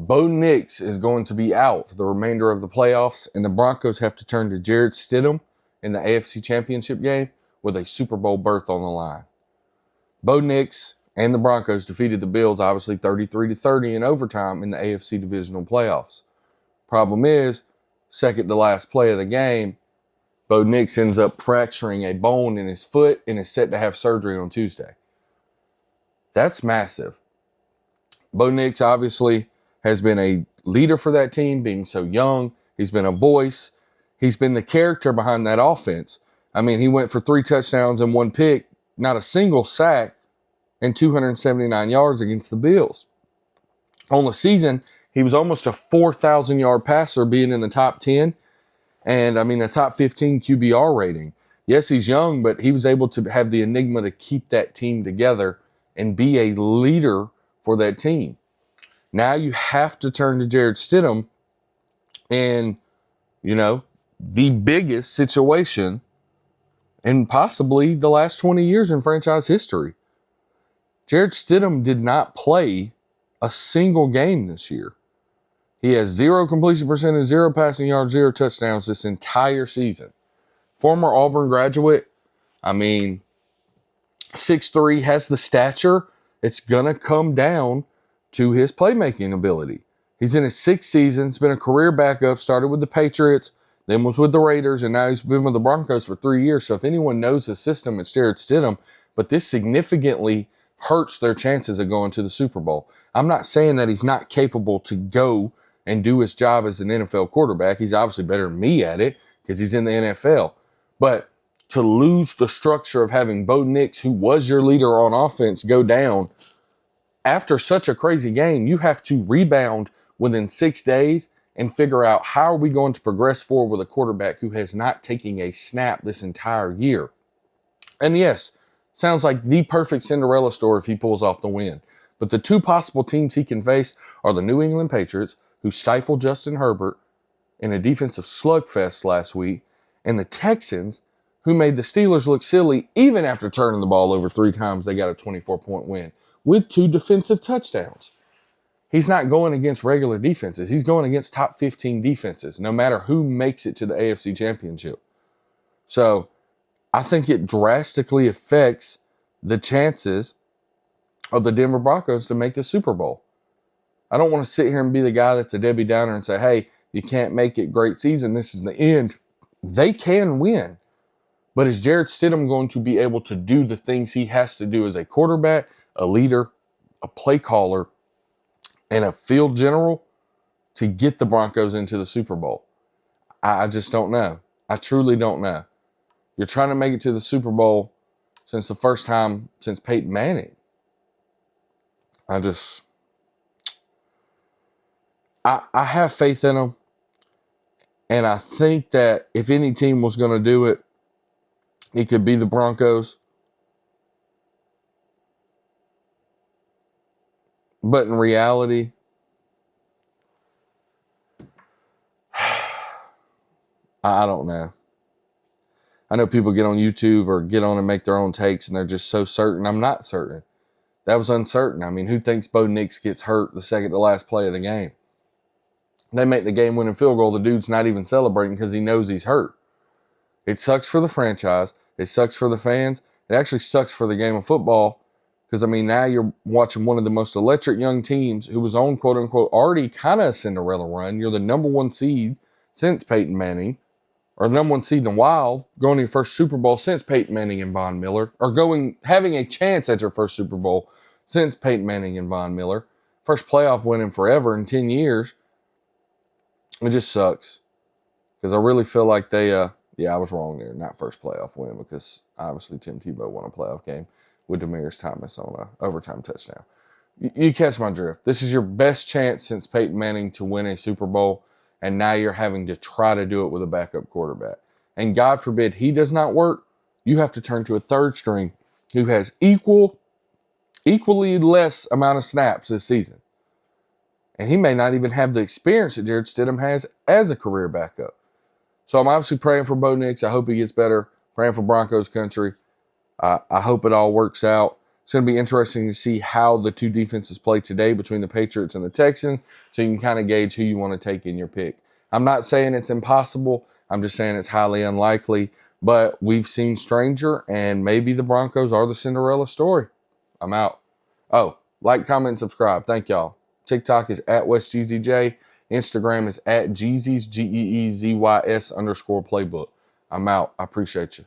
Bo Nix is going to be out for the remainder of the playoffs, and the Broncos have to turn to Jarrett Stidham in the AFC Championship game with a Super Bowl berth on the line. Bo Nix and the Broncos defeated the Bills, obviously 33-30 in overtime in the AFC Divisional Playoffs. Problem is, second to last play of the game, Bo Nix ends up fracturing a bone in his foot and is set to have surgery on Tuesday. That's massive. Bo Nix obviously has been a leader for that team, being so young. He's been a voice. He's been the character behind that offense. I mean, he went for 3 touchdowns and 1 pick, not a single sack, and 279 yards against the Bills. On the season, he was almost a 4,000-yard passer, being in the top 10, and, I mean, a top 15 QBR rating. Yes, he's young, but he was able to have the enigma to keep that team together and be a leader for that team. Now you have to turn to Jarrett Stidham in, the biggest situation in possibly the last 20 years in franchise history. Jarrett Stidham did not play a single game this year. He has 0 completion percentage, 0 passing yards, 0 touchdowns this entire season. Former Auburn graduate, 6'3", has the stature. It's going to come down to his playmaking ability. He's in his 6th season. He's been a career backup, started with the Patriots, then was with the Raiders, and now he's been with the Broncos for 3 years. So if anyone knows the system, it's Jarrett Stidham. But this significantly hurts their chances of going to the Super Bowl. I'm not saying that he's not capable to go and do his job as an NFL quarterback. He's obviously better than me at it because he's in the NFL. But to lose the structure of having Bo Nix, who was your leader on offense, go down after such a crazy game, you have to rebound within 6 days and figure out how are we going to progress forward with a quarterback who has not taken a snap this entire year. And yes, sounds like the perfect Cinderella story if he pulls off the win. But the 2 possible teams he can face are the New England Patriots, who stifled Justin Herbert in a defensive slugfest last week, and the Texans, who made the Steelers look silly even after turning the ball over 3 times. They got a 24-point win with 2 defensive touchdowns. He's not going against regular defenses. He's going against top 15 defenses, no matter who makes it to the AFC Championship. So I think it drastically affects the chances of the Denver Broncos to make the Super Bowl. I don't want to sit here and be the guy that's a Debbie Downer and say, hey, you can't make it, great season, this is the end. They can win. But is Jarrett Stidham going to be able to do the things he has to do as a quarterback, a leader, a play caller, and a field general to get the Broncos into the Super Bowl? I just don't know. I truly don't know. You're trying to make it to the Super Bowl since the first time since Peyton Manning. I have faith in him. And I think that if any team was going to do it, it could be the Broncos. But in reality, I don't know. I know people get on YouTube or get on and make their own takes and they're just so certain. I'm not certain. That was uncertain. I mean, who thinks Bo Nix gets hurt the second to last play of the game? They make the game-winning field goal. The dude's not even celebrating because he knows he's hurt. It sucks for the franchise. It sucks for the fans. It actually sucks for the game of football because, now you're watching one of the most electric young teams who was on, quote-unquote, already kind of a Cinderella run. You're the number 1 seed since Peyton Manning, or the number 1 seed in a while, going to your first Super Bowl since Peyton Manning and Von Miller, or having a chance at your first Super Bowl since Peyton Manning and Von Miller. First playoff win in forever in 10 years. It just sucks because I really feel like they, I was wrong there. Not first playoff win because obviously Tim Tebow won a playoff game with Demaryius Thomas on an overtime touchdown. You catch my drift. This is your best chance since Peyton Manning to win a Super Bowl, and now you're having to try to do it with a backup quarterback. And God forbid he does not work, you have to turn to a third string who has equally less amount of snaps this season. And he may not even have the experience that Jarrett Stidham has as a career backup. So I'm obviously praying for Bo Nix. I hope he gets better. Praying for Broncos country. I hope it all works out. It's going to be interesting to see how the two defenses play today between the Patriots and the Texans, so you can kind of gauge who you want to take in your pick. I'm not saying it's impossible. I'm just saying it's highly unlikely, but we've seen stranger, and maybe the Broncos are the Cinderella story. I'm out. Oh, like, comment, and subscribe. Thank y'all. TikTok is at WestGeezyJ. Instagram is at Geezys, Geezys _playbook. I'm out. I appreciate you.